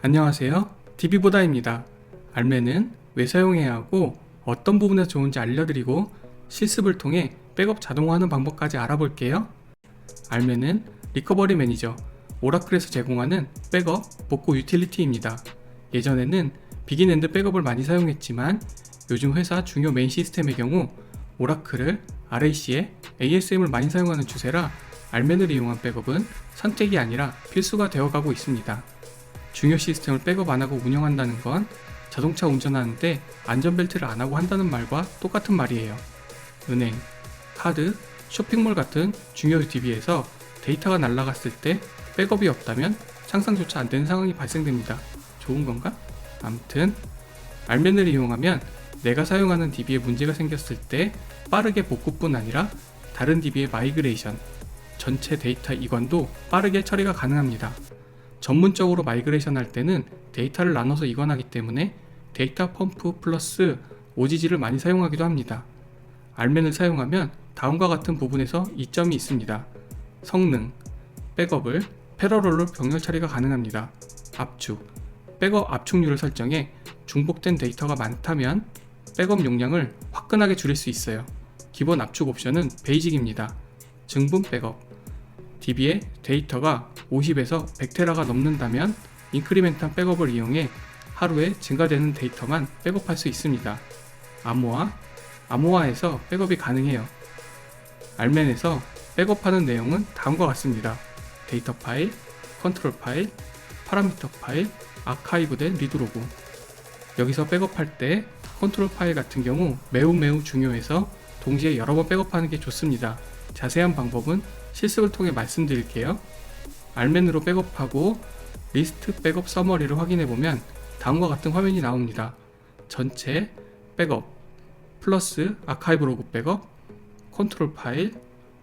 안녕하세요. DB보다입니다. 알맨은 왜 사용해야 하고 어떤 부분에서 좋은지 알려드리고 실습을 통해 백업 자동화하는 방법까지 알아볼게요. 알맨은 리커버리 매니저, 오라클에서 제공하는 백업, 복구 유틸리티입니다. 예전에는 비긴엔드 백업을 많이 사용했지만 요즘 회사 중요 메인 시스템의 경우 오라클을 RAC에 ASM을 많이 사용하는 추세라 알맨을 이용한 백업은 선택이 아니라 필수가 되어가고 있습니다. 중요 시스템을 백업 안하고 운영한다는 건 자동차 운전하는데 안전벨트를 안하고 한다는 말과 똑같은 말이에요. 은행, 카드, 쇼핑몰 같은 중요 DB에서 데이터가 날아갔을 때 백업이 없다면 상상조차 안되는 상황이 발생됩니다. 좋은 건가? 아무튼 알맨을 이용하면 내가 사용하는 DB에 문제가 생겼을 때 빠르게 복구뿐 아니라 다른 DB의 마이그레이션, 전체 데이터 이관도 빠르게 처리가 가능합니다. 전문적으로 마이그레이션 할 때는 데이터를 나눠서 이관하기 때문에 데이터 펌프 플러스 OGG를 많이 사용하기도 합니다. 알맨을 사용하면 다음과 같은 부분에서 이점이 있습니다. 성능, 백업을 패러럴로 병렬 처리가 가능합니다. 압축, 백업 압축률을 설정해 중복된 데이터가 많다면 백업 용량을 화끈하게 줄일 수 있어요. 기본 압축 옵션은 베이직입니다. 증분 백업, DB의 데이터가 50에서 100테라가 넘는다면 인크리멘탈 백업을 이용해 하루에 증가되는 데이터만 백업할 수 있습니다. 암호화에서 백업이 가능해요. 알맨에서 백업하는 내용은 다음과 같습니다. 데이터 파일, 컨트롤 파일, 파라미터 파일, 아카이브된 리드로그. 여기서 백업할 때 컨트롤 파일 같은 경우 매우 중요해서 동시에 여러 번 백업하는 게 좋습니다. 자세한 방법은 실습을 통해 말씀드릴게요. 알맨으로 백업하고 리스트 백업 서머리를 확인해보면 다음과 같은 화면이 나옵니다. 전체 백업 플러스 아카이브 로그 백업, 컨트롤 파일,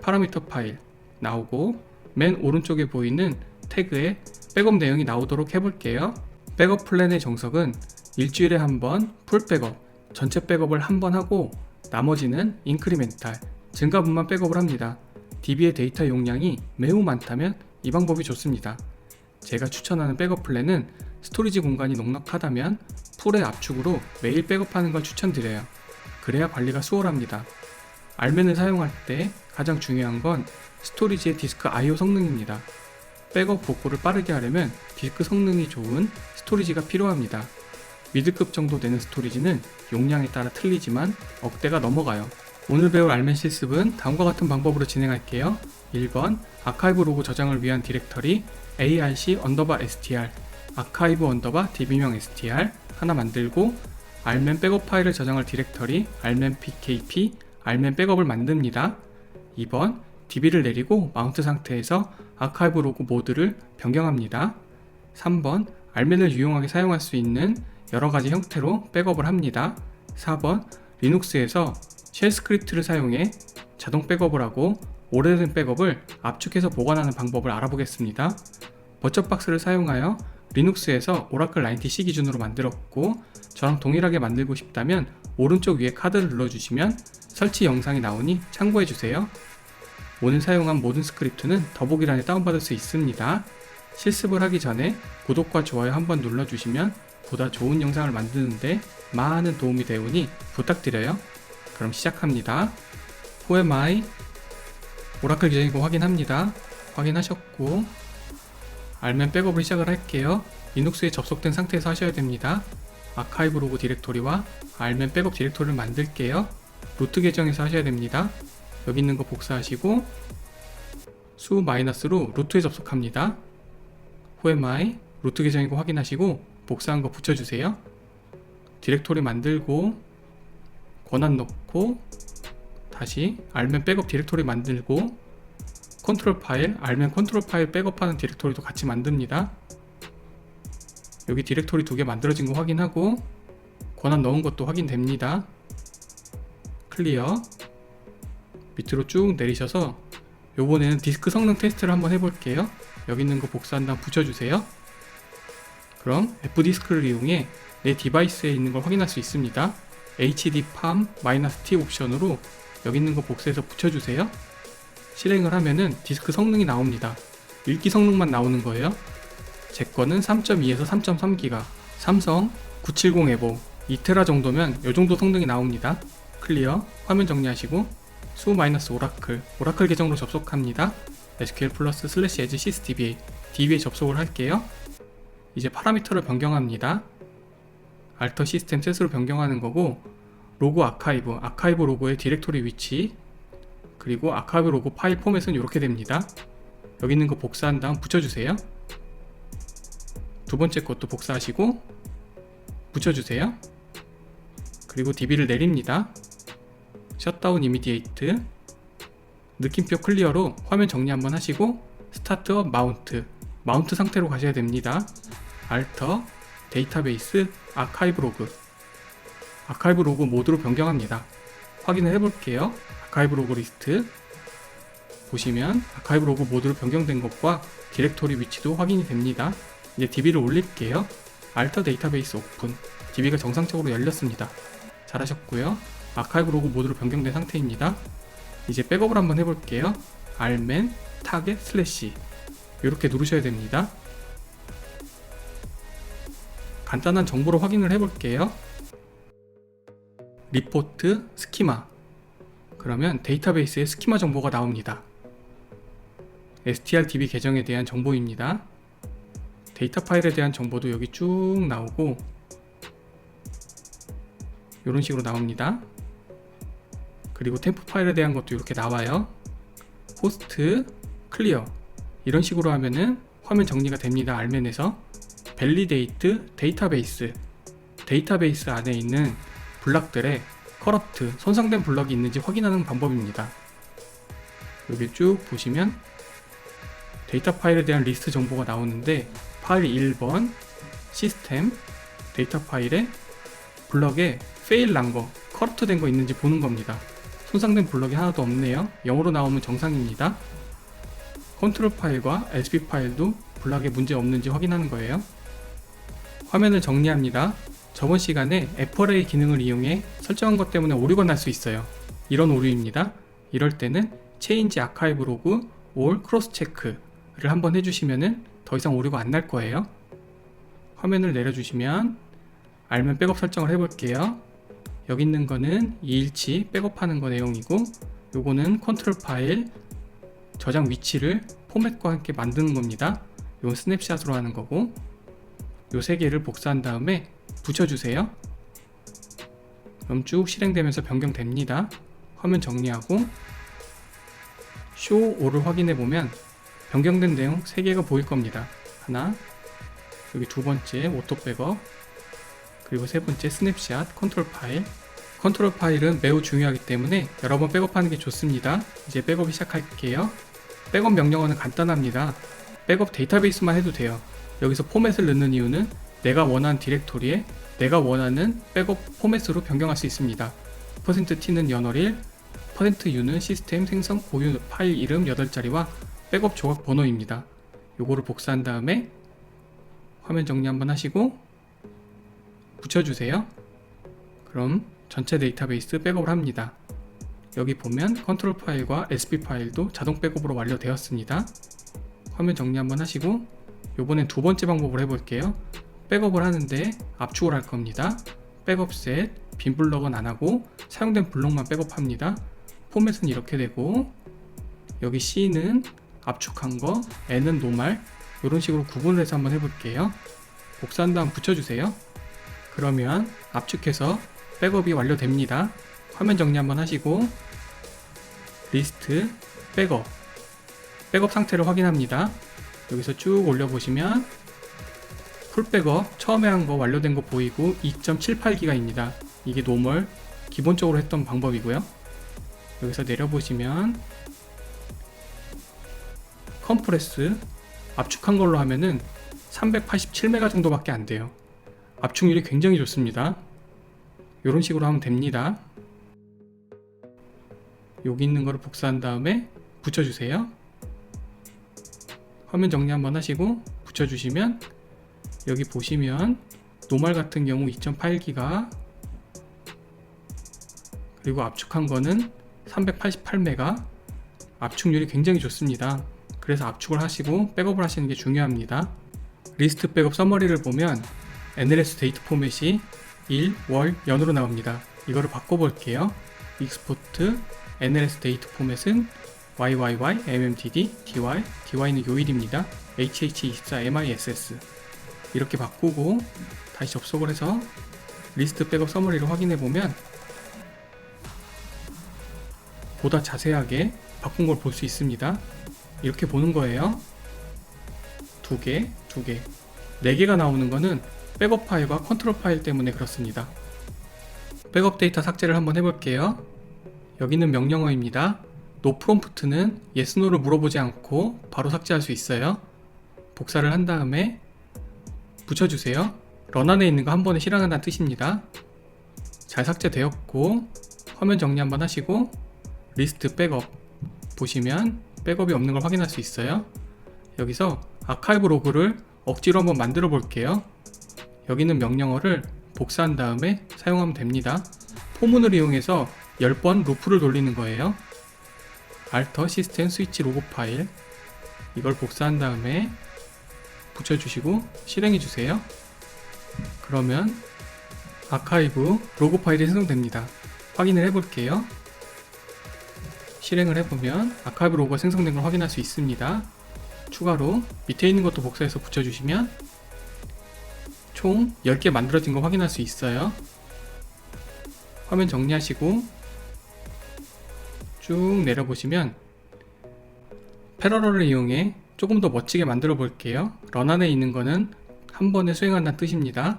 파라미터 파일 나오고 맨 오른쪽에 보이는 태그에 백업 내용이 나오도록 해볼게요. 백업 플랜의 정석은 일주일에 한 번 풀 백업, 전체 백업을 한 번 하고 나머지는 인크리멘탈, 증가분만 백업을 합니다. DB의 데이터 용량이 매우 많다면 이 방법이 좋습니다. 제가 추천하는 백업 플랜은 스토리지 공간이 넉넉하다면 풀의 압축으로 매일 백업하는 걸 추천드려요. 그래야 관리가 수월합니다. 알맨을 사용할 때 가장 중요한 건 스토리지의 디스크 I/O 성능입니다. 백업 복구를 빠르게 하려면 디스크 성능이 좋은 스토리지가 필요합니다. 미드급 정도 되는 스토리지는 용량에 따라 틀리지만 억대가 넘어가요. 오늘 배울 알맨 실습은 다음과 같은 방법으로 진행할게요. 1번 아카이브 로그 저장을 위한 디렉터리 arc_str archive_db명 str 하나 만들고 알맨 백업 파일을 저장할 디렉터리 알맨 pkp 알맨 백업을 만듭니다. 2번 db를 내리고 마운트 상태에서 아카이브 로그 모드를 변경합니다. 3번 알맨을 유용하게 사용할 수 있는 여러가지 형태로 백업을 합니다. 4번 리눅스에서 쉘 스크립트를 사용해 자동 백업을 하고 오래된 백업을 압축해서 보관하는 방법을 알아보겠습니다. 버처박스를 사용하여 리눅스에서 오라클 90C 기준으로 만들었고 저랑 동일하게 만들고 싶다면 오른쪽 위에 카드를 눌러주시면 설치 영상이 나오니 참고해주세요. 오늘 사용한 모든 스크립트는 더보기란에 다운받을 수 있습니다. 실습을 하기 전에 구독과 좋아요 한번 눌러주시면 보다 좋은 영상을 만드는데 많은 도움이 되오니 부탁드려요. 그럼 시작합니다. Who am I? 오라클 계정이고 확인합니다. 확인하셨고 알맨 백업을 시작을 할게요. 리눅스에 접속된 상태에서 하셔야 됩니다. 아카이브 로그 디렉토리와 알맨 백업 디렉토리를 만들게요. 루트 계정에서 하셔야 됩니다. 여기 있는 거 복사하시고 수 마이너스로 루트에 접속합니다. Who am I? 루트 계정이고 확인하시고 복사한 거 붙여주세요. 디렉토리 만들고 권한 넣고 다시 알맨 백업 디렉토리 만들고 컨트롤 파일, 알맨 컨트롤 파일 백업하는 디렉토리도 같이 만듭니다. 여기 디렉토리 두 개 만들어진 거 확인하고 권한 넣은 것도 확인됩니다. 클리어. 밑으로 쭉 내리셔서 요번에는 디스크 성능 테스트를 한번 해볼게요. 여기 있는 거 복사한 다음 붙여주세요. 그럼 F디스크를 이용해 내 디바이스에 있는 걸 확인할 수 있습니다. HDPAM-T 옵션으로 여기 있는 거 복사해서 붙여주세요. 실행을 하면은 디스크 성능이 나옵니다. 읽기 성능만 나오는 거예요. 제 거는 3.2에서 3.3기가, 삼성 970 에보 2테라 정도면 이 정도 성능이 나옵니다. 클리어, 화면 정리하시고 -오라클 계정으로 접속합니다. SQL 플러스 / edge sysdba DB에 접속을 할게요. 이제 파라미터를 변경합니다. 알터 시스템 셋으로 변경하는 거고, 로그 아카이브 로고의 디렉토리 위치, 그리고 아카이브 로고 파일 포맷은 이렇게 됩니다. 여기 있는 거 복사한 다음 붙여주세요. 두 번째 것도 복사하시고 붙여주세요. 그리고 DB를 내립니다. 셧다운 이미디에이트, 느낌표 클리어로 화면 정리 한번 하시고 스타트업 마운트 상태로 가셔야 됩니다. 알터 데이터베이스 아카이브 로그 모드로 변경합니다. 확인을 해볼게요. 아카이브 로그 리스트 보시면 아카이브 로그 모드로 변경된 것과 디렉토리 위치도 확인이 됩니다. 이제 DB를 올릴게요. 알터 데이터베이스 오픈, DB가 정상적으로 열렸습니다. 잘하셨고요. 아카이브 로그 모드로 변경된 상태입니다. 이제 백업을 한번 해볼게요. rman 타겟 슬래시 이렇게 누르셔야 됩니다. 간단한 정보로 확인을 해볼게요. 리포트 스키마, 그러면 데이터베이스에 스키마 정보가 나옵니다. strDB 계정에 대한 정보입니다. 데이터 파일에 대한 정보도 여기 쭉 나오고 이런 식으로 나옵니다. 그리고 템프 파일에 대한 것도 이렇게 나와요. 호스트, 클리어 이런 식으로 하면은 화면 정리가 됩니다. 알맨에서 밸리데이트 데이터베이스 안에 있는 블럭들의 커럽트, 손상된 블럭이 있는지 확인하는 방법입니다. 여기 쭉 보시면 데이터 파일에 대한 리스트 정보가 나오는데, 파일 1번 시스템 데이터 파일에 블럭에 페일 난 거, 커럽트 된 거 있는지 보는 겁니다. 손상된 블럭이 하나도 없네요. 0으로 나오면 정상입니다. 컨트롤 파일과 SB 파일도 블럭에 문제 없는지 확인하는 거예요. 화면을 정리합니다. 저번 시간에 FRA 기능을 이용해 설정한 것 때문에 오류가 날 수 있어요. 이런 오류입니다. 이럴 때는 Change Archive Log or Cross Check를 한번 해주시면은 더 이상 오류가 안 날 거예요. 화면을 내려주시면 알면 백업 설정을 해볼게요. 여기 있는 거는 2일치 백업하는 거 내용이고, 요거는 컨트롤 파일 저장 위치를 포맷과 함께 만드는 겁니다. 이건 스냅샷으로 하는 거고, 요 세 개를 복사한 다음에 붙여주세요. 그럼 쭉 실행되면서 변경됩니다. 화면 정리하고 Show All을 확인해 보면 변경된 내용 3개가 보일 겁니다. 하나, 여기 두 번째 오토 백업, 그리고 세 번째 스냅샷 컨트롤 파일은 매우 중요하기 때문에 여러 번 백업하는 게 좋습니다. 이제 백업을 시작할게요. 백업 명령어는 간단합니다. 백업 데이터베이스만 해도 돼요. 여기서 포맷을 넣는 이유는 내가 원하는 디렉토리에 내가 원하는 백업 포맷으로 변경할 수 있습니다. %t는 연월일, %u는 시스템 생성 고유 파일 이름 8자리와 백업 조각 번호입니다. 요거를 복사한 다음에 화면 정리 한번 하시고 붙여주세요. 그럼 전체 데이터베이스 백업을 합니다. 여기 보면 컨트롤 파일과 SB 파일도 자동 백업으로 완료되었습니다. 화면 정리 한번 하시고 요번엔 두 번째 방법을 해볼게요. 백업을 하는데 압축을 할 겁니다. 백업 셋, 빈 블럭은 안 하고 사용된 블럭만 백업합니다. 포맷은 이렇게 되고, 여기 C는 압축한 거, N은 노말, 이런 식으로 구분을 해서 한번 해볼게요. 복사한 다음 붙여주세요. 그러면 압축해서 백업이 완료됩니다. 화면 정리 한번 하시고 리스트 백업 상태를 확인합니다. 여기서 쭉 올려보시면 풀 백업 처음에 한 거 완료된 거 보이고 2.78기가입니다. 이게 노멀 기본적으로 했던 방법이고요. 여기서 내려보시면 컴프레스 압축한 걸로 하면은 387메가 정도밖에 안 돼요. 압축률이 굉장히 좋습니다. 이런 식으로 하면 됩니다. 여기 있는 거를 복사한 다음에 붙여주세요. 화면 정리 한번 하시고 붙여주시면 여기 보시면 노멀 같은 경우 2.8기가, 그리고 압축한 거는 388메가, 압축률이 굉장히 좋습니다. 그래서 압축을 하시고 백업을 하시는 게 중요합니다. 리스트 백업 서머리를 보면 NLS 데이트 포맷이 일, 월, 연으로 나옵니다. 이거를 바꿔볼게요. 익스포트 NLS 데이트 포맷은 YYY, MMDD, DY, DY는 요일입니다. HH24, MISS 이렇게 바꾸고 다시 접속을 해서 리스트 백업 서머리를 확인해보면 보다 자세하게 바꾼 걸 볼 수 있습니다. 이렇게 보는 거예요. 두 개, 4개가 나오는 거는 백업 파일과 컨트롤 파일 때문에 그렇습니다. 백업 데이터 삭제를 한번 해볼게요. 여기는 명령어입니다. 노프롬프트는 yes, no를 물어보지 않고 바로 삭제할 수 있어요. 복사를 한 다음에 붙여주세요. 런 안에 있는 거 한 번에 실행한다는 뜻입니다. 잘 삭제되었고 화면 정리 한번 하시고 리스트 백업 보시면 백업이 없는 걸 확인할 수 있어요. 여기서 아카이브 로그를 억지로 한번 만들어 볼게요. 여기는 명령어를 복사한 다음에 사용하면 됩니다. 포문을 이용해서 10번 루프를 돌리는 거예요. 알터 시스템 스위치 로그 파일 이걸 복사한 다음에 붙여주시고 실행해 주세요. 그러면 아카이브 로그 파일이 생성됩니다. 확인을 해볼게요. 실행을 해보면 아카이브 로그가 생성된 걸 확인할 수 있습니다. 추가로 밑에 있는 것도 복사해서 붙여주시면 총 10개 만들어진 거 확인할 수 있어요. 화면 정리하시고 쭉 내려보시면 패러럴을 이용해 조금 더 멋지게 만들어 볼게요. 런 안에 있는 거는 한 번에 수행한다는 뜻입니다.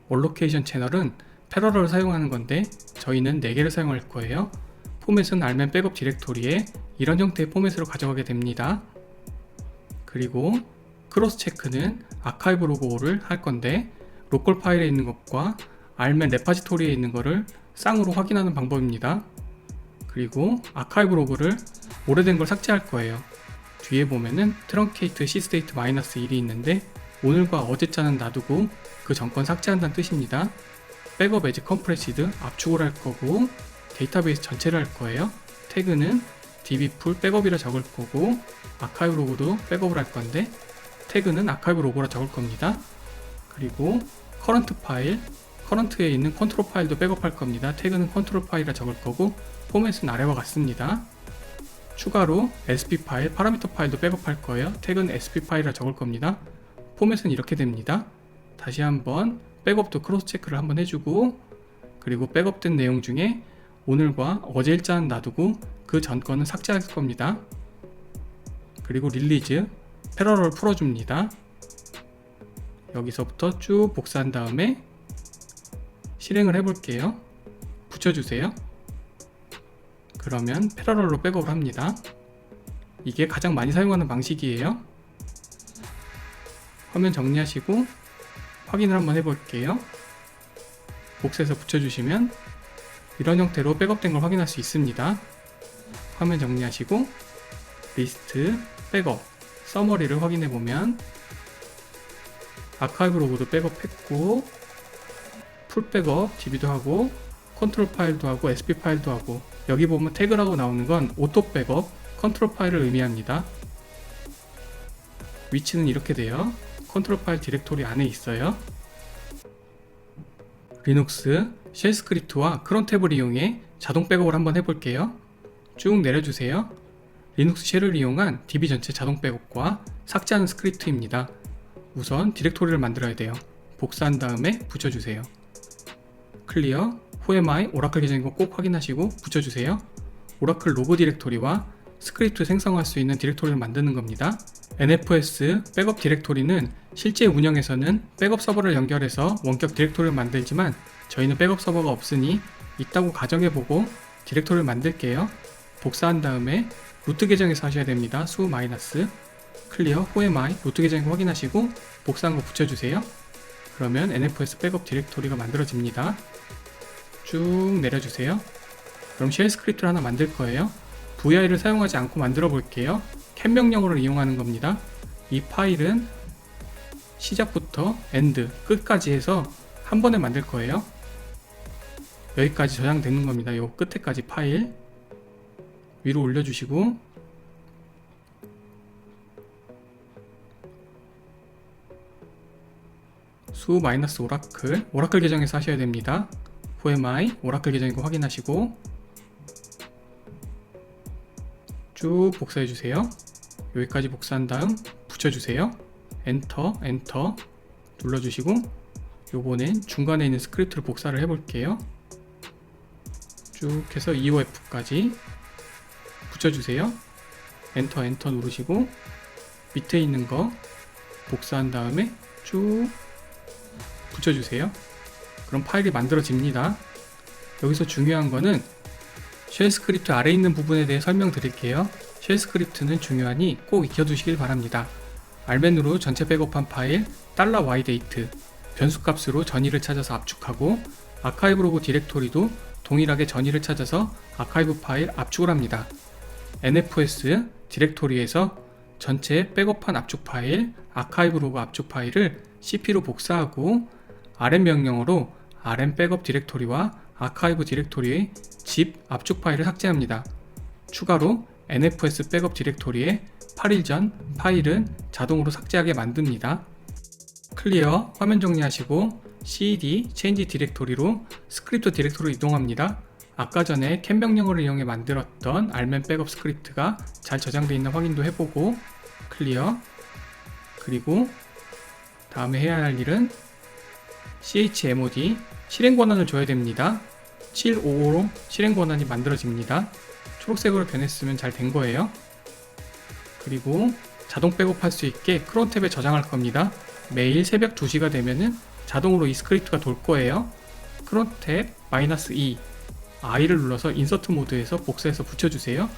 올로케이션 채널은 패러럴을 사용하는 건데 저희는 4개를 사용할 거예요. 포맷은 알맨 백업 디렉토리에 이런 형태의 포맷으로 가져가게 됩니다. 그리고 크로스 체크는 아카이브 로그 5를 할 건데 로컬 파일에 있는 것과 알맨 레파지토리에 있는 거를 쌍으로 확인하는 방법입니다. 그리고 아카이브 로그를 오래된 걸 삭제할 거예요. 뒤에 보면은 트렁케이트 시스테이트 -1이 있는데 오늘과 어제자는 놔두고 그 전건 삭제한다는 뜻입니다. 백업 에즈 컴프레시드 압축을 할 거고 데이터베이스 전체를 할 거예요. 태그는 db풀 백업이라 적을 거고 아카이브 로그도 백업을 할 건데 태그는 아카이브 로그라 적을 겁니다. 그리고 커런트 파일, 커런트에 있는 컨트롤 파일도 백업할 겁니다. 태그는 컨트롤 파일이라 적을 거고 포맷은 아래와 같습니다. 추가로 sp 파일, 파라미터 파일도 백업할 거예요. 태그는 sp 파일이라 적을 겁니다. 포맷은 이렇게 됩니다. 다시 한번 백업도 크로스 체크를 한번 해주고 그리고 백업된 내용 중에 오늘과 어제 일자는 놔두고 그 전 거는 삭제할 겁니다. 그리고 릴리즈, 패러럴 풀어줍니다. 여기서부터 쭉 복사한 다음에 실행을 해볼게요. 붙여주세요. 그러면 패러럴로 백업을 합니다. 이게 가장 많이 사용하는 방식이에요. 화면 정리하시고 확인을 한번 해볼게요. 복사해서 붙여주시면 이런 형태로 백업된 걸 확인할 수 있습니다. 화면 정리하시고 리스트, 백업, 서머리를 확인해보면 아카이브 로그도 백업했고 풀 백업, DB도 하고 컨트롤 파일도 하고 SP 파일도 하고 여기 보면 태그라고 나오는 건 오토 백업, 컨트롤 파일을 의미합니다. 위치는 이렇게 돼요. 컨트롤 파일 디렉토리 안에 있어요. 리눅스 쉘 스크립트와 크론 탭을 이용해 자동 백업을 한번 해볼게요. 쭉 내려주세요. 리눅스 쉘을 이용한 DB 전체 자동 백업과 삭제하는 스크립트입니다. 우선 디렉토리를 만들어야 돼요. 복사한 다음에 붙여주세요. 클리어, whoami, 오라클 계정인 거 꼭 확인하시고 붙여주세요. 오라클 로그 디렉토리와 스크립트 생성할 수 있는 디렉토리를 만드는 겁니다. NFS 백업 디렉토리는 실제 운영에서는 백업 서버를 연결해서 원격 디렉토리를 만들지만 저희는 백업 서버가 없으니 있다고 가정해보고 디렉토리를 만들게요. 복사한 다음에 루트 계정에서 하셔야 됩니다. 수 마이너스 클리어 whoami 루트 계정 확인하시고 복사한 거 붙여주세요. 그러면 NFS 백업 디렉토리가 만들어집니다. 쭉 내려주세요. 그럼 쉘 스크립트를 하나 만들 거예요. vi를 사용하지 않고 만들어 볼게요. cat 명령어를 이용하는 겁니다. 이 파일은 시작부터 end 끝까지 해서 한 번에 만들 거예요. 여기까지 저장되는 겁니다. 요 끝에까지 파일 위로 올려주시고 수 마이너스 오라클 계정에서 하셔야 됩니다. whoami 오라클 계정이고 확인하시고 쭉 복사해 주세요. 여기까지 복사한 다음 붙여주세요. 엔터 눌러주시고 요번엔 중간에 있는 스크립트를 복사를 해볼게요. 쭉 해서 EOF까지 붙여주세요. 엔터 누르시고 밑에 있는 거 복사한 다음에 쭉 붙여주세요. 그럼 파일이 만들어집니다. 여기서 중요한 거는 쉘 스크립트 아래에 있는 부분에 대해 설명드릴게요. 쉘 스크립트는 중요하니 꼭 익혀두시길 바랍니다. 알맨으로 전체 백업한 파일 $ydate 변수값으로 전위를 찾아서 압축하고 아카이브 로그 디렉토리도 동일하게 전위를 찾아서 아카이브 파일 압축을 합니다. NFS 디렉토리에서 전체 백업한 압축 파일 아카이브 로그 압축 파일을 cp로 복사하고 rm 명령어로 rm 백업 디렉토리와 아카이브 디렉토리의 zip 압축 파일을 삭제합니다. 추가로 NFS 백업 디렉토리에 8일 전 파일은 자동으로 삭제하게 만듭니다. 클리어 화면 정리하시고 cd change 디렉토리로 스크립트 디렉토리로 이동합니다. 아까 전에 캔 명령어를 이용해 만들었던 알맨 백업 스크립트가 잘 저장되어 있나 확인도 해보고 클리어. 그리고 다음에 해야 할 일은 chmod 실행 권한을 줘야 됩니다. 755로 실행 권한이 만들어집니다. 초록색으로 변했으면 잘 된 거예요. 그리고 자동 백업할 수 있게 크론 탭에 저장할 겁니다. 매일 새벽 2시가 되면은 자동으로 이 스크립트가 돌 거예요. 크론 탭 -E I를 눌러서 인서트 모드에서 복사해서 붙여주세요.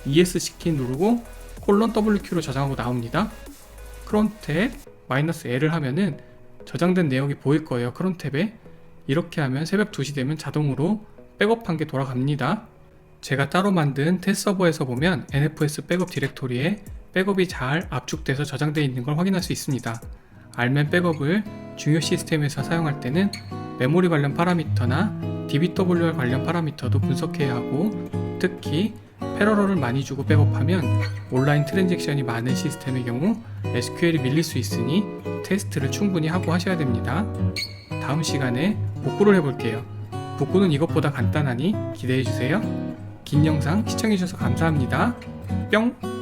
ESC 키 누르고 WQ로 저장하고 나옵니다. 크론 탭 -L을 하면은 저장된 내용이 보일 거예요. 크론 탭에. 이렇게 하면 새벽 2시 되면 자동으로 백업한 게 돌아갑니다. 제가 따로 만든 테스트 서버에서 보면 NFS 백업 디렉토리에 백업이 잘 압축돼서 저장되어 있는 걸 확인할 수 있습니다. 알맨 백업을 중요 시스템에서 사용할 때는 메모리 관련 파라미터나 DBWR 관련 파라미터도 분석해야 하고 특히 패러럴을 많이 주고 백업하면 온라인 트랜잭션이 많은 시스템의 경우 SQL이 밀릴 수 있으니 테스트를 충분히 하고 하셔야 됩니다. 다음 시간에 복구를 해볼게요. 복구는 이것보다 간단하니 기대해주세요. 긴 영상 시청해주셔서 감사합니다. 뿅!